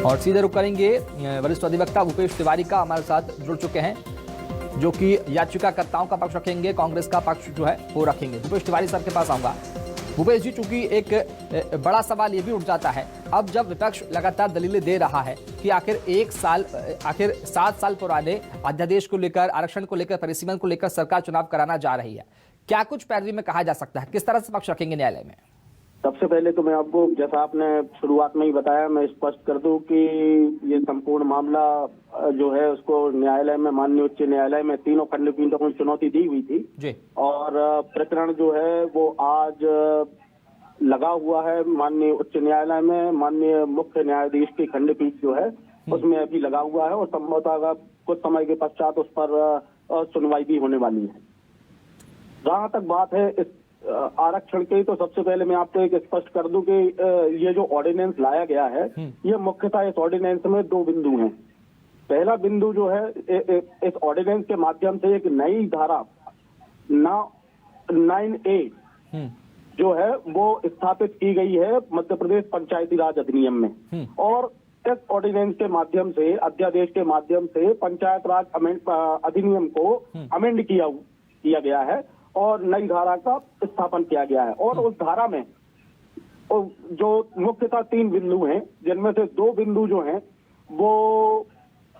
और सीधे रुक करेंगे वरिष्ठ अधिवक्ता भूपेश तिवारी का हमारे साथ जुड़ चुके हैं, जो कि याचिकाकर्ताओं का पक्ष रखेंगे, कांग्रेस का पक्ष जो है वो रखेंगे। भूपेश तिवारी सर के पास आऊंगा। भूपेश जी, चूंकि एक बड़ा सवाल ये भी उठ जाता है अब जब विपक्ष लगातार दलीलें दे रहा है कि आखिर 7 साल पुराने अध्यादेश को लेकर, आरक्षण को लेकर, परिसीमन को लेकर सरकार चुनाव कराना जा रही है, क्या कुछ पैरवी में कहा जा सकता है? किस तरह से पक्ष रखेंगे न्यायालय में? सबसे पहले तो मैं आपको, जैसा आपने शुरुआत में ही बताया, मैं स्पष्ट कर दूं कि ये संपूर्ण मामला जो है उसको न्यायालय में, माननीय उच्च न्यायालय में तीनों खंडपीठों को चुनौती दी हुई थी जी। और प्रकरण जो है वो आज लगा हुआ है माननीय उच्च न्यायालय में। माननीय मुख्य न्यायाधीश की खंडपीठ जो है उसमें अभी लगा हुआ है और संभवतः कुछ समय के पश्चात उस पर सुनवाई भी होने वाली है। जहां तक बात है इस आरक्षण के, तो सबसे पहले मैं आपको एक स्पष्ट कर दूं कि ये जो ऑर्डिनेंस लाया गया है, ये मुख्यतः इस ऑर्डिनेंस में 2 बिंदु हैं। पहला बिंदु जो है, इस ऑर्डिनेंस के माध्यम से एक नई धारा 9A जो है वो स्थापित की गई है मध्य प्रदेश पंचायती राज अधिनियम में। और इस ऑर्डिनेंस के माध्यम से, अध्यादेश के माध्यम से पंचायत राज अधिनियम को अमेंड किया गया है और नई धारा का स्थापन किया गया है। और उस धारा में जो मुख्यतः 3 बिंदु हैं, जिनमें से 2 बिंदु जो हैं वो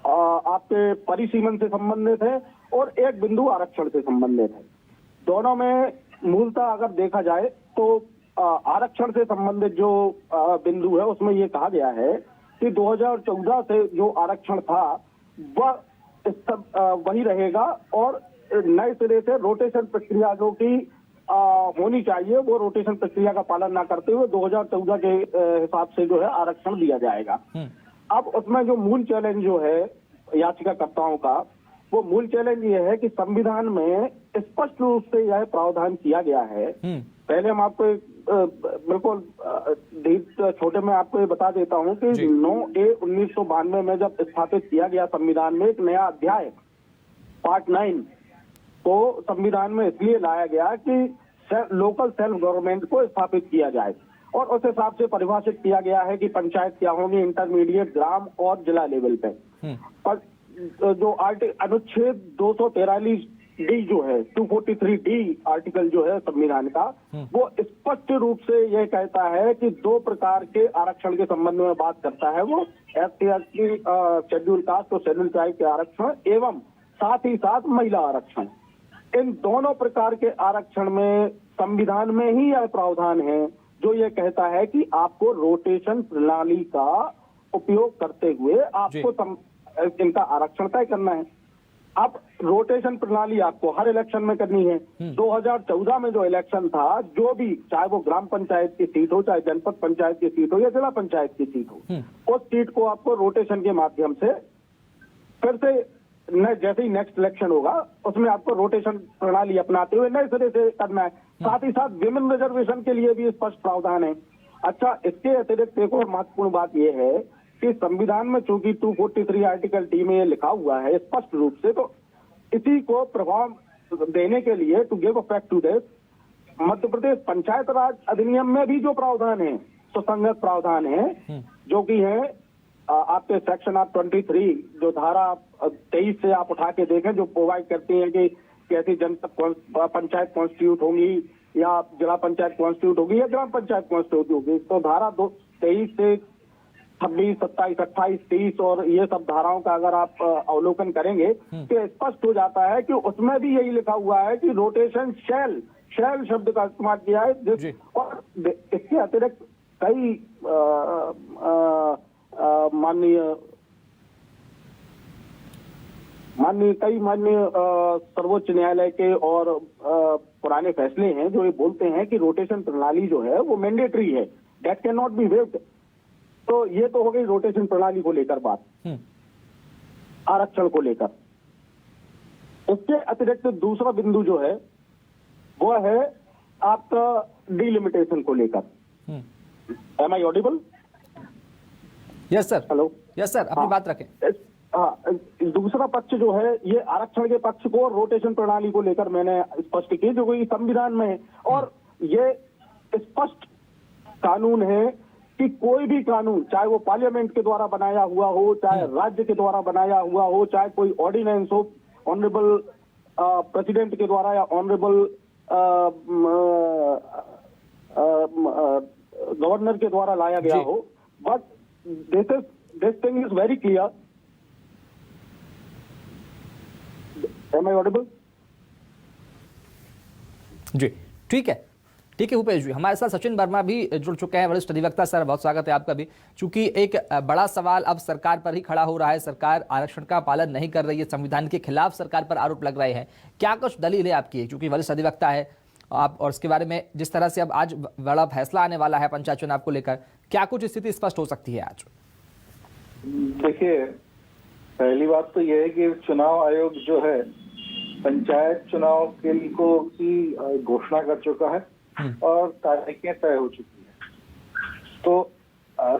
आपके परिसीमन से संबंधित है और 1 बिंदु आरक्षण से संबंधित है। दोनों में मूलतः अगर देखा जाए तो आरक्षण से संबंधित जो बिंदु है उसमें ये कहा गया है कि 2014 से जो आरक्षण था वह वही रहेगा और नए सिरे से रोटेशन प्रक्रिया जो कि होनी चाहिए, वो रोटेशन प्रक्रिया का पालन ना करते हुए 2014 के हिसाब से जो है आरक्षण दिया जाएगा। अब उसमें जो मूल चैलेंज जो है याचिकाकर्ताओं का, वो मूल चैलेंज ये है कि संविधान में स्पष्ट रूप से यह प्रावधान किया गया है। पहले हम आपको बिल्कुल छोटे में आपको ये बता देता हूं कि 9A 1992 में जब स्थापित किया गया संविधान में, एक नया अध्याय पार्ट 9 को संविधान में इसलिए लाया गया कि लोकल सेल्फ गवर्नमेंट को स्थापित किया जाए और उस हिसाब से परिभाषित किया गया है कि पंचायत क्या होगी, इंटरमीडिएट, ग्राम और जिला लेवल पे। पर जो अनुच्छेद 243D जो है, 243D आर्टिकल जो है संविधान का, वो स्पष्ट रूप से यह कहता है कि 2 प्रकार के आरक्षण के संबंध में बात करता है। वो SC/ST शेड्यूल कास्ट और शेड्यूल ट्राइब के आरक्षण एवं साथ ही साथ महिला आरक्षण। इन दोनों प्रकार के आरक्षण में संविधान में ही यह प्रावधान है जो ये कहता है कि आपको रोटेशन प्रणाली का उपयोग करते हुए आपको इनका आरक्षण तय करना है। अब रोटेशन प्रणाली आपको हर इलेक्शन में करनी है। 2014 में जो इलेक्शन था, जो भी, चाहे वो ग्राम पंचायत की सीट हो, चाहे जनपद पंचायत की सीट हो या जिला पंचायत की सीट हो, उस सीट को आपको रोटेशन के माध्यम से फिर से जैसे ही नेक्स्ट इलेक्शन होगा उसमें आपको रोटेशन प्रणाली अपनाते हुए नए सिरे से करना है। साथ ही साथ विमेन रिजर्वेशन के लिए भी स्पष्ट प्रावधान है। अच्छा, इसके अतिरिक्त एक और महत्वपूर्ण बात यह है कि संविधान में चूंकि 243 आर्टिकल D में लिखा हुआ है स्पष्ट रूप से, तो इसी को प्रभाव देने के लिए, to give effect to this, Madhya Pradesh panchayat raj अधिनियम में भी जो प्रावधान है, सुसंगत प्रावधान है, जो कि है आपके सेक्शन 23 जो धारा 23 से आप उठा के देखें, जो प्रोवाइड करती है कि कैसी जनपद पंचायत कॉन्स्टिट्यूट होगी या जिला पंचायत कॉन्स्टिट्यूट होगी या ग्राम पंचायत कॉन्स्टिट्यूट होगी। तो धारा 23 से 26, 27, 28, 30 और ये सब धाराओं का अगर आप अवलोकन करेंगे तो स्पष्ट हो जाता है कि उसमें भी यही लिखा हुआ है कि रोटेशन शैल शब्द का इस्तेमाल किया है। और इसके अतिरिक्त कई माननीय सर्वोच्च न्यायालय के और पुराने फैसले हैं जो ये बोलते हैं कि रोटेशन प्रणाली जो है वो मैंडेटरी है, that can not B waived. तो ये तो हो गई रोटेशन प्रणाली को लेकर बात, आरक्षण को लेकर। इसके अतिरिक्त दूसरा बिंदु जो है वो है आपका डिलिमिटेशन को लेकर। Am I audible? Yes sir. Hello. Yes sir, अपनी बात रखें। हाँ, दूसरा पक्ष जो है ये आरक्षण के पक्ष को और रोटेशन प्रणाली को लेकर मैंने स्पष्ट की, जो कि संविधान में है और ये स्पष्ट कानून है कि कोई भी कानून, चाहे वो पार्लियामेंट के द्वारा बनाया हुआ हो, चाहे राज्य के द्वारा बनाया हुआ हो, चाहे कोई ऑर्डिनेंस हो, ऑनरेबल प्रेसिडेंट के द्वारा या ऑनरेबल गवर्नर के द्वारा लाया गया हो, but this thing is very clear. Am I audible? जी ठीक है, ठीक है भूपेश जी। हमारे साथ सचिन वर्मा भी जुड़ चुके हैं, वरिष्ठ अधिवक्ता। सर बहुत स्वागत है आपका भी। चूंकि एक बड़ा सवाल अब सरकार पर ही खड़ा हो रहा है, सरकार आरक्षण का पालन नहीं कर रही है, संविधान के खिलाफ सरकार पर आरोप लग रहे हैं, क्या कुछ दलील है आपकी? क्योंकि वरिष्ठ अधिवक्ता है आप, और इसके बारे में जिस तरह से अब आज बड़ा फैसला आने वाला है पंचायत चुनाव को लेकर, क्या कुछ स्थिति स्पष्ट हो सकती है आज? देखिए, पहली बात तो यह है कि चुनाव आयोग जो है पंचायत चुनाव के लिए की घोषणा कर चुका है और तारीखें तय हो चुकी है। तो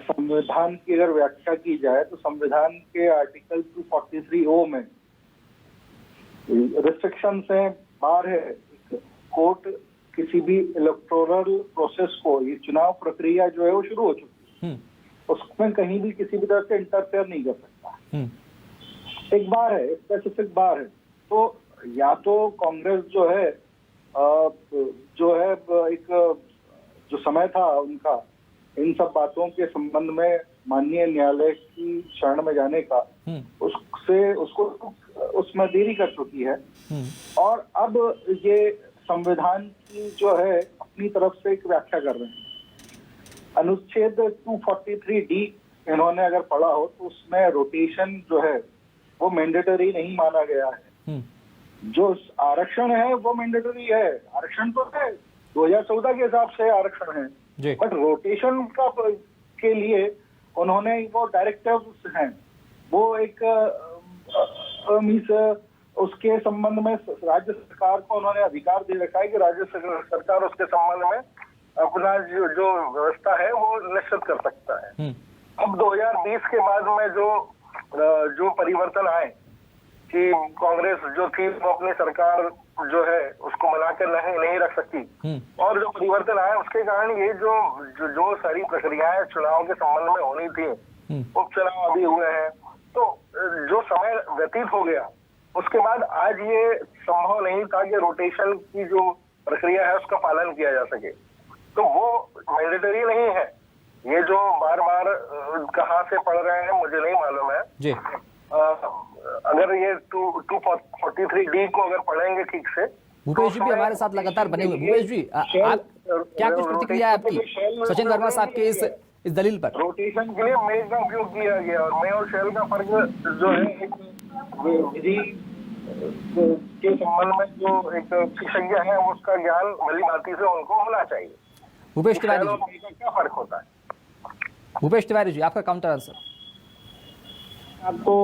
संविधान की अगर व्याख्या की जाए तो संविधान के आर्टिकल 243O में रिस्ट्रिक्शन से बाहर है। कोर्ट किसी भी इलेक्टोरल प्रोसेस को, ये चुनाव प्रक्रिया जो है वो शुरू हो चुकी है, उसमें कहीं भी किसी भी तरह से इंटरफेयर नहीं कर सकता। एक बार है, स्पेसिफिक बार है। तो या तो कांग्रेस जो है एक जो समय था उनका इन सब बातों के संबंध में माननीय न्यायालय की शरण में जाने का, उसको उसमें देरी कर चुकी है। और अब ये संविधान की जो है अपनी तरफ से एक व्याख्या कर रहे हैं। अनुच्छेद 243D इन्होंने अगर पढ़ा हो तो उसमें रोटेशन जो है वो मैंडेटरी नहीं माना गया है। जो आरक्षण है वो मैंडेटरी है, आरक्षण तो है 2014 के हिसाब से आरक्षण है, बट रोटेशन का के लिए उन्होंने वो डायरेक्टिव्स हैं, वो एक उसके संबंध में राज्य सरकार को उन्होंने अधिकार दे रखा है कि राज्य सरकार उसके संबंध में अपना जो व्यवस्था है वो निश्चित कर सकता है। अब 2020 के बाद में जो परिवर्तन आए कि कांग्रेस जो थी वो अपनी सरकार जो है उसको बनाकर नहीं रख सकती, और जो परिवर्तन आया उसके कारण ये जो सारी प्रक्रियाएं चुनाव के संबंध में होनी थी, उपचुनाव अभी हुए हैं, तो जो समय व्यतीत हो गया उसके बाद आज ये संभव नहीं था कि रोटेशन की जो प्रक्रिया है उसका पालन किया जा सके। तो वो मैंडेटरी नहीं है। ये जो बार बार कहाँ से पढ़ रहे हैं मुझे नहीं मालूम है जी। अगर ये 243D को अगर पढ़ेंगे ठीक से। भूपेश जी भी हमारे साथ लगातार बने हुए। भूपेश जी आप क्या कुछ प्रतिक्रिया है आपकी सचिन वर्मा साहब के इस दलील पर? रोटेशन के लिए मेज का उपयोग किया गया और मे और शेल का फर्क जो है विधि के संबंध में जो एक विशेषज्ञ है उसका ज्ञान भली भांति से उनको होना चाहिए। भूपेश तिवारी जी क्या फर्क होता है? भूपेश तिवारी जी आपका काउंटर आंसर। आपको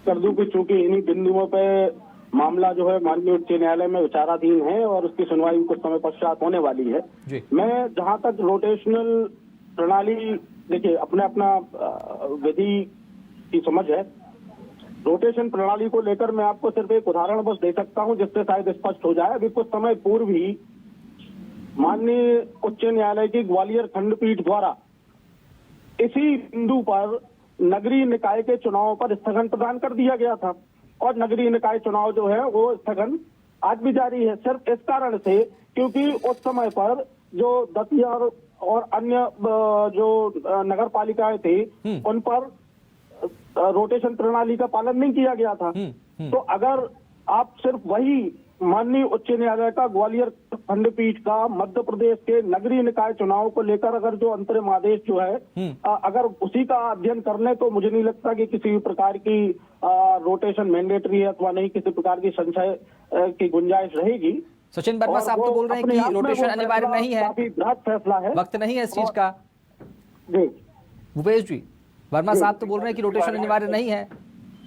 कर दूं कि चूंकि इन्हीं बिंदुओं पे मामला जो है माननीय उच्च न्यायालय में विचाराधीन है और उसकी सुनवाई कुछ समय पश्चात होने वाली है। मैं जहां तक रोटेशनल प्रणाली, देखिए अपना विधि की समझ है, रोटेशन प्रणाली को लेकर मैं आपको सिर्फ एक उदाहरण बस दे सकता हूं जिससे शायद स्पष्ट हो जाए। अभी कुछ समय पूर्व ही माननीय उच्च न्यायालय की ग्वालियर खंडपीठ द्वारा इसी बिंदु पर नगरीय निकाय के चुनावों पर स्थगन प्रदान कर दिया गया था और नगरीय निकाय चुनाव जो है वो स्थगन आज भी जारी है, सिर्फ इस कारण से क्योंकि उस समय पर जो दतिया और अन्य जो नगर पालिकाएं थी उन पर रोटेशन प्रणाली का पालन नहीं किया गया था। तो अगर आप सिर्फ वही माननीय उच्च न्यायालय का ग्वालियर खंडपीठ का मध्य प्रदेश के नगरीय निकाय चुनाव को लेकर अगर जो अंतरिम आदेश जो है अगर उसी का अध्ययन कर लें तो मुझे नहीं लगता कि किसी भी प्रकार की रोटेशन मैंडेटरी है अथवा नहीं किसी प्रकार की संशय की गुंजाइश रहेगी। सचिन वर्मा साहब तो बोल रहे हैं कि रोटेशन अनिवार्य नहीं है, काफी बृहद फैसला है, वक्त नहीं है इस चीज का। जी भूपेश जी, वर्मा साहब तो बोल रहे हैं कि रोटेशन अनिवार्य नहीं है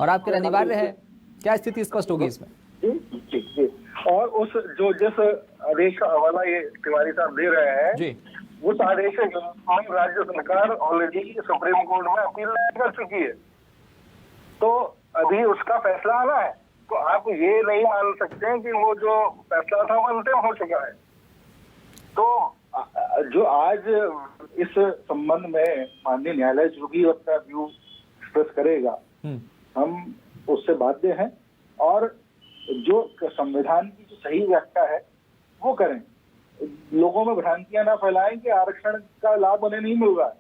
और आपके अनिवार्य है, क्या स्थिति स्पष्ट होगी इसमें? जी। और उस जो जिस आदेश का हवाला ये तिवारी साहब दे रहे हैं जी, उस आदेश में राज्य सरकार ऑलरेडी सुप्रीम कोर्ट में अपील कर चुकी है, तो अभी उसका फैसला आना है। तो आप ये नहीं मान सकते हैं कि वो जो फैसला था वो अंतिम हो चुका है। तो जो आज इस संबंध में माननीय न्यायालय जो भी अपना व्यू एक्सप्रेस करेगा, हम उससे बाध्य हैं और जो संविधान की जो सही व्याख्या है वो करें। लोगों में भ्रांतियां ना फैलाएं कि आरक्षण का लाभ उन्हें नहीं मिल रहा है।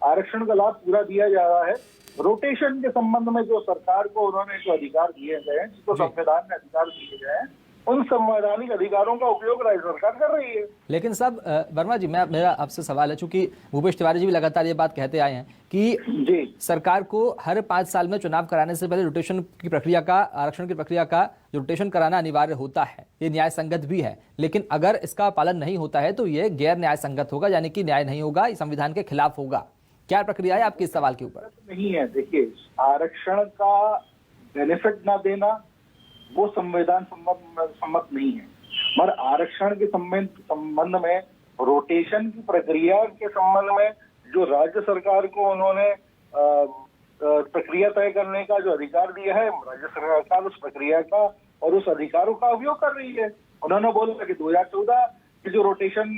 आरक्षण का लाभ पूरा दिया जा रहा है। रोटेशन के संबंध में जो सरकार को उन्होंने जो अधिकार दिए गए हैं, जिसको संविधान में अधिकार दिए गए हैं, उन संवैधानिक अधिकारों का उपयोग राज्य सरकार कर रही है। लेकिन सब वर्मा जी, मेरा आपसे सवाल है, चूंकि भूपेश तिवारी जी भी लगातार ये बात कहते आए हैं कि सरकार को हर 5 साल में चुनाव कराने से पहले रोटेशन की प्रक्रिया का, आरक्षण की प्रक्रिया का रोटेशन कराना अनिवार्य होता है, ये न्याय संगत भी है। लेकिन अगर इसका पालन नहीं होता है तो ये गैर न्याय संगत होगा, यानी कि न्याय नहीं होगा, संविधान के खिलाफ होगा। क्या प्रक्रिया है आपके इस सवाल के ऊपर? नहीं है, देखिए, आरक्षण का बेनिफिट ना देना वो संविधान सम्मत नहीं है, मगर आरक्षण के संबंध में, रोटेशन की प्रक्रिया के संबंध में जो राज्य सरकार को उन्होंने प्रक्रिया तय करने का जो अधिकार दिया है, राज्य सरकार उस प्रक्रिया का और उस अधिकारों का उपयोग कर रही है। उन्होंने बोला कि 2014 की जो रोटेशन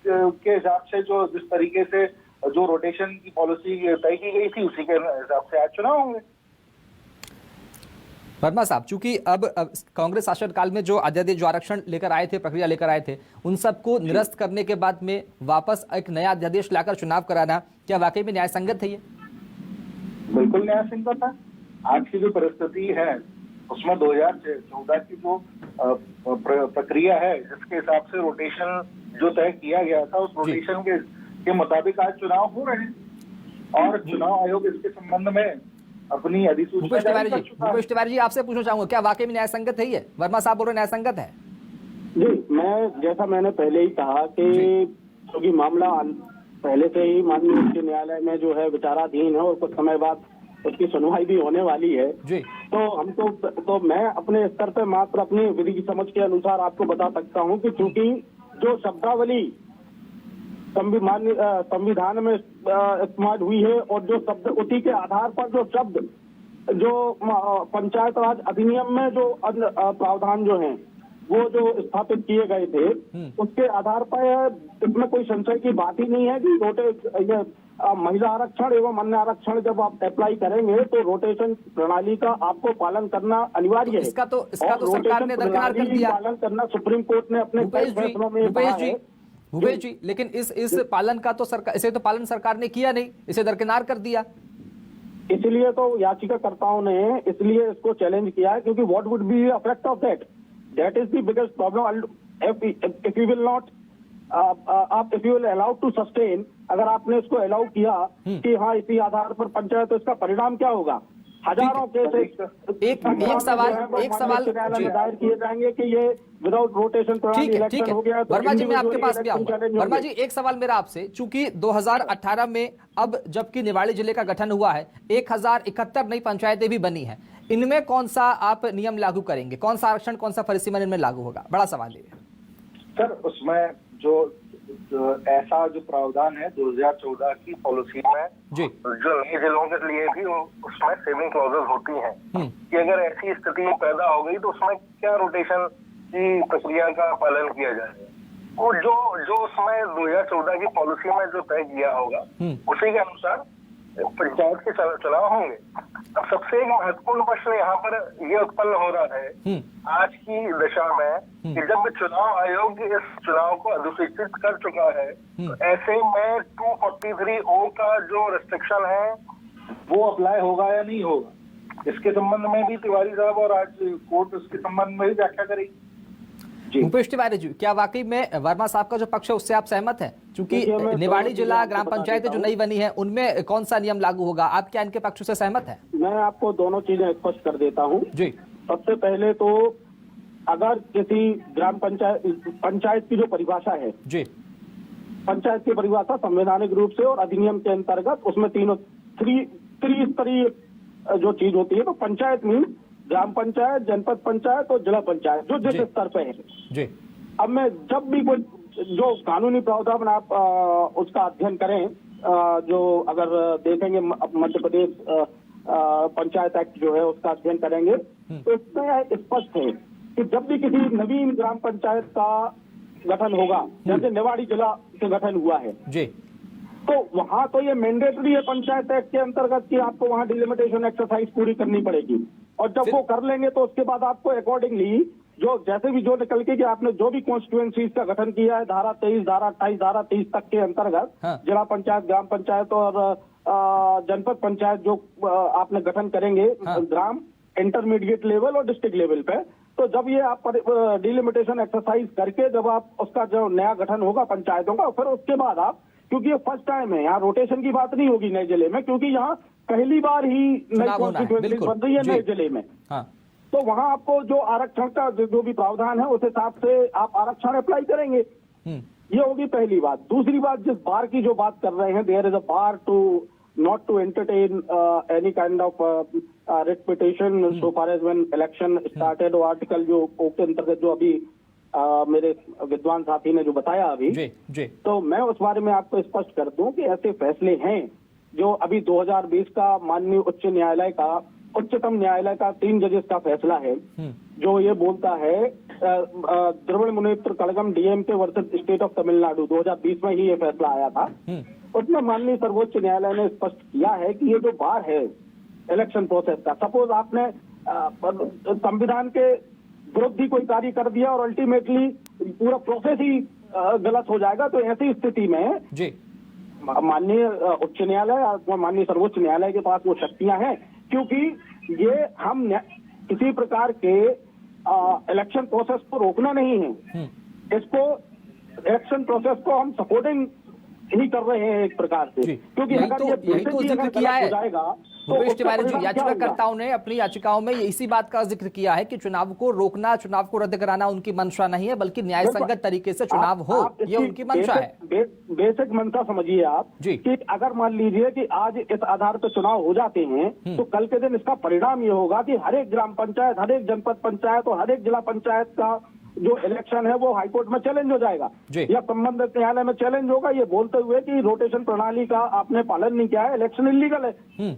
के हिसाब से जो जिस तरीके से जो रोटेशन की पॉलिसी तय की गई थी, उसी के हिसाब से आज चुनाव होंगे। वर्मा साहब, चूंकि अब कांग्रेस शासन काल में जो अध्यादेश, जो आरक्षण लेकर आए थे, प्रक्रिया लेकर आए थे, उन सबको निरस्त करने के बाद में वापस एक नया अध्यादेश लाकर चुनाव कराना, क्या वाकई में न्याय संगत है ये? बिल्कुल न्याय संगत है। आज की जो परिस्थिति है उसमें 2014 की जो प्रक्रिया है, जिसके हिसाब से रोटेशन जो तय किया गया था, उस रोटेशन के मुताबिक आज चुनाव हो रहे हैं और चुनाव आयोग इसके संबंध में अपनी अधिसूचना। भूपेश तिवारी जी, आपसे पूछना चाहूंगा, क्या वाकई में न्याय संगत है ये? वर्मा साहब बोल रहे न्याय संगत है। जी, जैसा मैंने पहले ही कहा कि क्योंकि मामला पहले से ही माननीय उच्च न्यायालय में जो है विचाराधीन है और कुछ समय बाद उसकी सुनवाई भी होने वाली है जी, तो हम तो मैं अपने स्तर पर मात्र अपनी विधि की समझ के अनुसार आपको बता सकता हूँ कि चूंकि जो शब्दावली संविधान में इस्तेमाल हुई है और जो शब्द, उसी के आधार पर जो शब्द, जो पंचायत राज अधिनियम में जो प्रावधान जो हैं वो जो स्थापित किए गए थे, उसके आधार पर इसमें कोई संशय की बात ही नहीं है कि महिला आरक्षण एवं अन्य आरक्षण जब आप अप्लाई करेंगे तो रोटेशन प्रणाली का आपको पालन करना अनिवार्य है। इसका तो सरकार ने दरकिनार कर दिया। पालन करना सुप्रीम कोर्ट ने अपने फैसलों में कहा है। भूपेश जी, लेकिन इस पालन का तो सरकार, इसे तो पालन सरकार ने किया नहीं, इसे दरकिनार कर दिया। इसलिए तो याचिकाकर्ताओं ने इसलिए इसको चैलेंज किया है, क्योंकि what would be effect of that is the biggest problem. If you will not if you will allow to sustain, अगर आपने इसको अलाउ किया कि हाँ इसी आधार पर पंचायत, तो इसका परिणाम क्या होगा? हजारों केस एक सवाल दायर किए जाएंगे कि ये विदाउट रोटेशन प्रणाली इलेक्शन हो गया। वर्मा जी, मैं आपके पास भी आऊंगा। वर्मा जी, एक सवाल मेरा आपसे, चूंकि 2018 में अब जबकि निवाड़ी जिले का गठन हुआ है, 1071 नई पंचायतें भी बनी हैं, इनमें कौन सा आप नियम लागू करेंगे? कौन सा आरक्षण, कौन सा परिसीमन इनमें लागू होगा? बड़ा सवाल है सर। उसमें जो ऐसा जो प्रावधान है 2014 की पॉलिसी में जी, जो नए जिलों के लिए भी उसमें सेविंग क्लॉजेस होती हैं कि अगर ऐसी स्थिति पैदा हो गई तो उसमें क्या रोटेशन की प्रक्रिया का पालन किया जाए। वो जो उसमें 2014 की पॉलिसी में जो तय किया होगा उसी के अनुसार पंचायत के चुनाव होंगे। अब सबसे एक महत्वपूर्ण प्रश्न यहाँ पर ये उत्पन्न हो रहा है आज की दशा में कि जब चुनाव आयोग इस चुनाव को अधिसूचित कर चुका है, तो ऐसे में 243(o) का जो रेस्ट्रिक्शन है वो अप्लाई होगा या नहीं होगा, इसके संबंध में भी तिवारी साहब और आज कोर्ट उसके संबंध में भी व्याख्या करेगी। भूपेश तिवारी जी, क्या वाकई में वर्मा साहब का जो पक्ष है उससे आप सहमत हैं? क्योंकि निवाड़ी जिला ग्राम पंचायतें जो नई बनी है उनमें कौन सा नियम लागू होगा? आप क्या इनके पक्ष से सहमत हैं? मैं आपको दोनों चीजें स्पष्ट कर देता हूं जी। सबसे पहले तो अगर किसी ग्राम पंचायत की जो परिभाषा है जी, पंचायत की परिभाषा संवैधानिक रूप से और अधिनियम के अंतर्गत उसमें त्रिस्तरीय जो चीज होती है, तो पंचायत मीन ग्राम पंचायत, जनपद पंचायत और जिला पंचायत, जो जिस स्तर पे है जी। अब मैं जब भी कोई जो कानूनी प्रावधान आप उसका अध्ययन करें, जो अगर देखेंगे मध्य प्रदेश पंचायत एक्ट जो है उसका अध्ययन करेंगे, तो इसमें स्पष्ट है कि जब भी किसी नवीन ग्राम पंचायत का गठन होगा, जैसे निवाड़ी जिला से गठन हुआ है, जी, तो वहां तो ये मैंडेटरी है पंचायत एक्ट के अंतर्गत कि आपको वहां डिलिमिटेशन एक्सरसाइज पूरी करनी पड़ेगी, और जब वो कर लेंगे तो उसके बाद आपको अकॉर्डिंगली जो जैसे भी जो निकल के कि आपने जो भी कॉन्स्टिट्यूएंसीज का गठन किया है धारा 23, धारा 28, धारा 30 तक के अंतर्गत, हाँ। जिला पंचायत, ग्राम पंचायत और जनपद पंचायत जो आपने गठन करेंगे, हाँ। ग्राम, इंटरमीडिएट लेवल और डिस्ट्रिक्ट लेवल पे, तो जब ये आप डिलिमिटेशन एक्सरसाइज करके जब आप उसका जो नया गठन होगा पंचायतों का, फिर उसके बाद आप, क्योंकि ये फर्स्ट टाइम है, यहाँ रोटेशन की बात नहीं होगी नए जिले में, क्योंकि यहाँ पहली बार ही नई चुनाव होना है, कॉन्स्टिट्यूएंसी बिल्कुल, बन रही है जी। नए जिले में, हाँ, तो वहाँ आपको जो आरक्षण का जो भी प्रावधान है उस हिसाब से आप आरक्षण अप्लाई करेंगे। ये होगी पहली बात। दूसरी बात, जिस बार की जो बात कर रहे हैं, there is a bar to not to entertain any kind of writ petition so far as when election started, और आर्टिकल जो के अंतर्गत जो अभी मेरे विद्वान साथी ने जो बताया अभी, जी, जी, तो मैं उस बारे में आपको स्पष्ट कर दूं कि ऐसे फैसले हैं जो अभी 2020 का माननीय उच्चतम न्यायालय का 3 जजेस का फैसला है, जो ये बोलता है, Dravida Munnetra Kazhagam DMK versus state of Tamil Nadu, 2020 में ही ये फैसला आया था। उसमें माननीय सर्वोच्च न्यायालय ने स्पष्ट किया है कि ये जो बार है इलेक्शन प्रोसेस का, सपोज आपने संविधान के विरुद्ध ही कोई कार्य कर दिया और अल्टीमेटली पूरा प्रोसेस ही गलत हो जाएगा, तो ऐसी स्थिति में जी माननीय उच्च न्यायालय और माननीय सर्वोच्च न्यायालय के पास वो शक्तियां हैं, क्योंकि ये हम किसी प्रकार के इलेक्शन प्रोसेस को रोकना नहीं है, इसको इलेक्शन प्रोसेस को हम सपोर्टिंग ही कर रहे हैं एक प्रकार से, क्योंकि अगर ये जिक्र किया है जाएगा भूपेश तिवारी जी, याचिकाकर्ताओं ने अपनी याचिकाओं में इसी बात का जिक्र किया है कि चुनाव को रोकना, चुनाव को रद्द कराना उनकी मंशा नहीं है, बल्कि न्याय संगत तरीके से चुनाव हो, ये उनकी मंशा है। बेसिक मंशा समझिए आप कि अगर मान लीजिए कि आज इस आधार पर चुनाव हो जाते हैं, तो कल के दिन इसका परिणाम ये होगा कि हर एक ग्राम पंचायत, हर एक जनपद पंचायत और हर एक जिला पंचायत का जो इलेक्शन है वो हाईकोर्ट में चैलेंज हो जाएगा या संबंधित न्यायालय में चैलेंज होगा, ये बोलते हुए कि रोटेशन प्रणाली का आपने पालन नहीं किया है, इलेक्शन इलीगल है।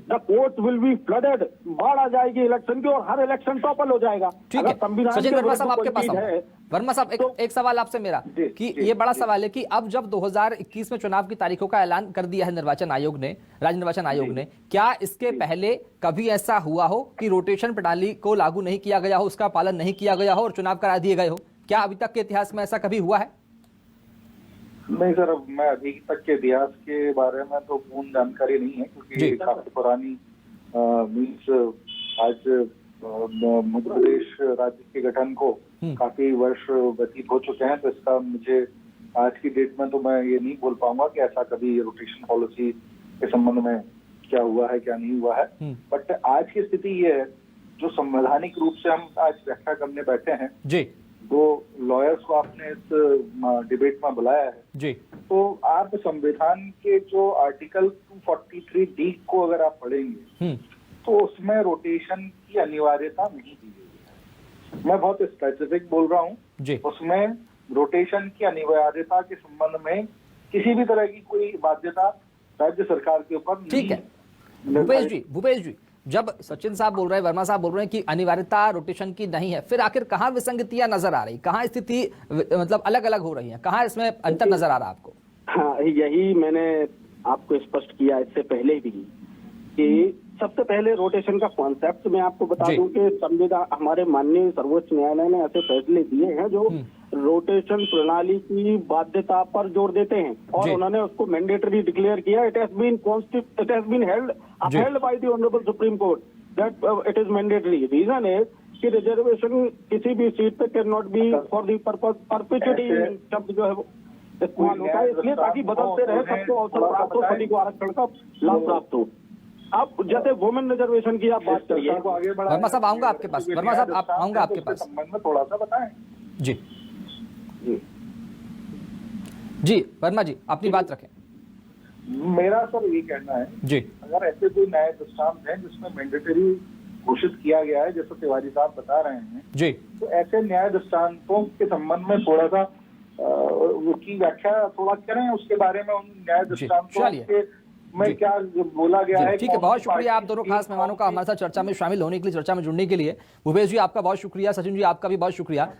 The court will be flooded, बाढ़ आ जाएगी इलेक्शन की और हर इलेक्शन टॉपल हो जाएगा। ठीक है, सचिन वर्मा साहब आपके पास है। वर्मा साहब, एक सवाल आपसे मेरा कि ये बड़ा सवाल है कि अब जब 2021 में चुनाव की तारीखों का ऐलान कर दिया है निर्वाचन आयोग ने, राज्य निर्वाचन आयोग ने, क्या इसके पहले कभी ऐसा हुआ हो कि रोटेशन प्रणाली को लागू नहीं किया गया हो, उसका पालन नहीं किया गया हो और चुनाव करा दिए गए हो? क्या अभी तक के इतिहास में ऐसा कभी हुआ है? नहीं सर, मैं अभी तक के इतिहास के बारे में तो पूर्ण जानकारी नहीं है, क्योंकि काफी पुरानी मीन्स आज मध्य प्रदेश राज्य के गठन को काफी वर्ष व्यतीत हो चुके हैं, तो इसका मुझे आज की डेट में तो मैं ये नहीं बोल पाऊंगा कि ऐसा कभी रोटेशन पॉलिसी के संबंध में क्या हुआ है क्या नहीं हुआ है। बट आज की स्थिति ये है, जो संवैधानिक रूप से हम आज व्याख्या करने बैठे हैं जी, दो लॉयर्स को आपने इस डिबेट में बुलाया है जी, तो आप संविधान के जो आर्टिकल 243D को अगर आप पढ़ेंगे तो उसमें रोटेशन की अनिवार्यता नहीं दी गई है। मैं बहुत स्पेसिफिक बोल रहा हूँ, उसमें रोटेशन की अनिवार्यता के संबंध में किसी भी तरह की कोई बाध्यता राज्य सरकार के ऊपर नहीं है। भूपेश जी, जब सचिन साहब बोल रहे हैं, वर्मा साहब बोल रहे हैं कि अनिवार्यता रोटेशन की नहीं है, फिर आखिर कहाँ विसंगतियां नजर आ रही, कहाँ स्थिति मतलब अलग अलग हो रही है, कहाँ इसमें अंतर नजर आ रहा आपको? हाँ, यही मैंने आपको स्पष्ट किया इससे पहले भी कि सबसे पहले रोटेशन का कॉन्सेप्ट मैं आपको बता दूं कि संविधान, हमारे माननीय सर्वोच्च न्यायालय ने ऐसे फैसले दिए हैं जो रोटेशन प्रणाली की बाध्यता पर जोर देते हैं और उन्होंने उसको मैंडेटरी डिक्लेयर किया। It has been held by the honourable Supreme Court that it is mandatory. Reason is कि रिजर्वेशन किसी भी सीट पे can not be for the purpose perpetuity शब्द जो है वो इस्तेमाल होता है, इसलिए ताकि बदलते रहे, सबको अवसर प्राप्त हो, सभी को आरक्षण का लाभ प्राप्त हो। अब जैसे वुमेन रिजर्वेशन की आप बात करिए, वर्मा साहब आऊंगा आपके पास, वर्मा साहब आप आऊंगा आपके पास, संबंध में थोड़ा सा बताएं। जी जी वर्मा जी, अपनी बात रखें। मेरा सर ये कहना है जी, अगर ऐसे कोई न्याय दृष्टांत है जिसमें मैंडेटरी घोषित किया गया है, जैसे तिवारी साहब बता रहे हैं जी, तो ऐसे न्याय दृष्टांतों के संबंध में थोड़ा सा उसकी व्याख्या थोड़ा करें, उसके बारे में उन न्याय दृष्टांतों के में क्या बोला गया है। ठीक है, बहुत शुक्रिया आप दोनों खास मेहमानों का हमारे साथ चर्चा में शामिल होने के लिए, चर्चा में जुड़ने के लिए। भूपेश जी आपका बहुत शुक्रिया, सचिन जी आपका भी बहुत शुक्रिया।